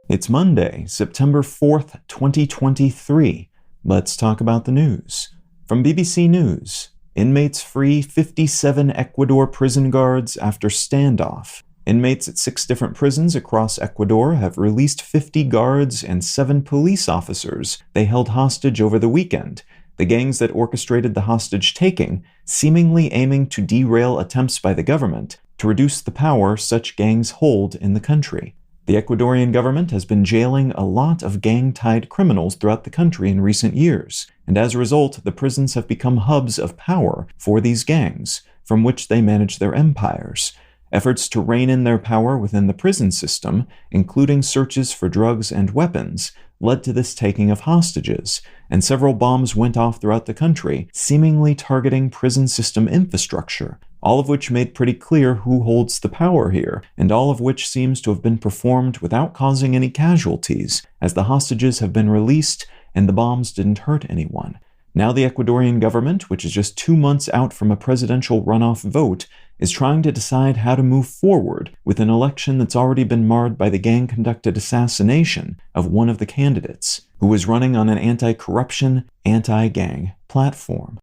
It's Monday, September 4th, 2023. Let's talk about the news. From BBC News, inmates free 57 Ecuador prison guards after standoff. Inmates at 6 different prisons across Ecuador have released 50 guards and 7 police officers they held hostage over the weekend. The gangs that orchestrated the hostage-taking, seemingly aiming to derail attempts by the government to reduce the power such gangs hold in the country. The Ecuadorian government has been jailing a lot of gang-tied criminals throughout the country in recent years, and as a result, the prisons have become hubs of power for these gangs, from which they manage their empires. Efforts to rein in their power within the prison system, including searches for drugs and weapons, led to this taking of hostages, and several bombs went off throughout the country, seemingly targeting prison system infrastructure, all of which made pretty clear who holds the power here, and all of which seems to have been performed without causing any casualties, as the hostages have been released and the bombs didn't hurt anyone. Now the Ecuadorian government, which is just 2 months out from a presidential runoff vote, is trying to decide how to move forward with an election that's already been marred by the gang-conducted assassination of one of the candidates, who was running on an anti-corruption, anti-gang platform.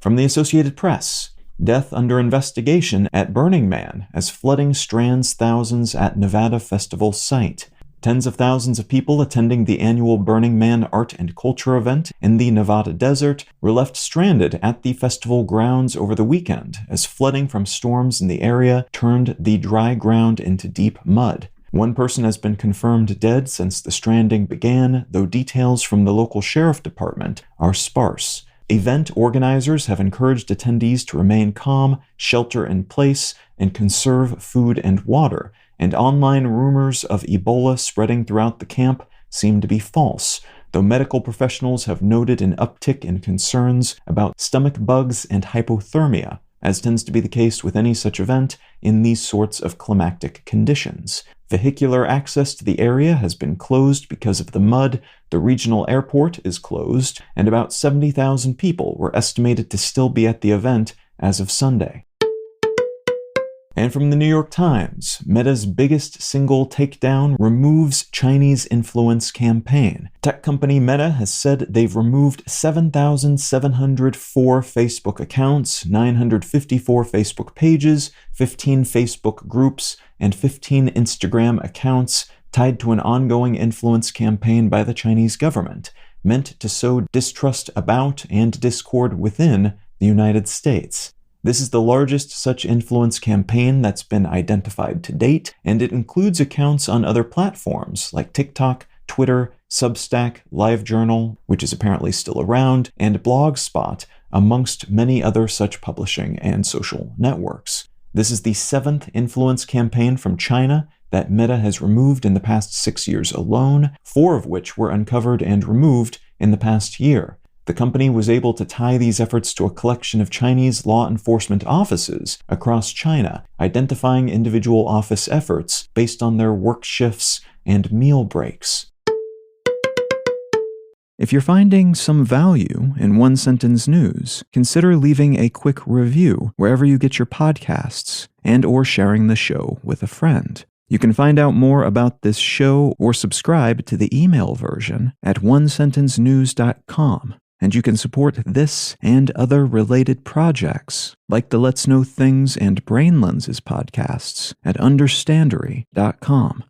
From the Associated Press, death under investigation at Burning Man as flooding strands thousands at Nevada festival site. Tens of thousands of people attending the annual Burning Man art and culture event in the Nevada desert were left stranded at the festival grounds over the weekend as flooding from storms in the area turned the dry ground into deep mud. One person has been confirmed dead since the stranding began, though details from the local sheriff department are sparse. Event organizers have encouraged attendees to remain calm, shelter in place, and conserve food and water, and online rumors of Ebola spreading throughout the camp seem to be false, though medical professionals have noted an uptick in concerns about stomach bugs and hypothermia, as tends to be the case with any such event in these sorts of climactic conditions. Vehicular access to the area has been closed because of the mud, the regional airport is closed, and about 70,000 people were estimated to still be at the event as of Sunday. And from the New York Times, Meta's biggest single takedown removes Chinese influence campaign. Tech company Meta has said they've removed 7,704 Facebook accounts, 954 Facebook pages, 15 Facebook groups, and 15 Instagram accounts tied to an ongoing influence campaign by the Chinese government, meant to sow distrust about and discord within the United States. This is the largest such influence campaign that's been identified to date, and it includes accounts on other platforms like TikTok, Twitter, Substack, LiveJournal, which is apparently still around, and Blogspot, amongst many other such publishing and social networks. This is the 7th influence campaign from China that Meta has removed in the past 6 years alone, 4 of which were uncovered and removed in the past year. The company was able to tie these efforts to a collection of Chinese law enforcement offices across China, identifying individual office efforts based on their work shifts and meal breaks. If you're finding some value in One Sentence News, consider leaving a quick review wherever you get your podcasts and/or sharing the show with a friend. You can find out more about this show or subscribe to the email version at onesentencenews.com. And you can support this and other related projects, like the Let's Know Things and Brain Lenses podcasts at understandery.com.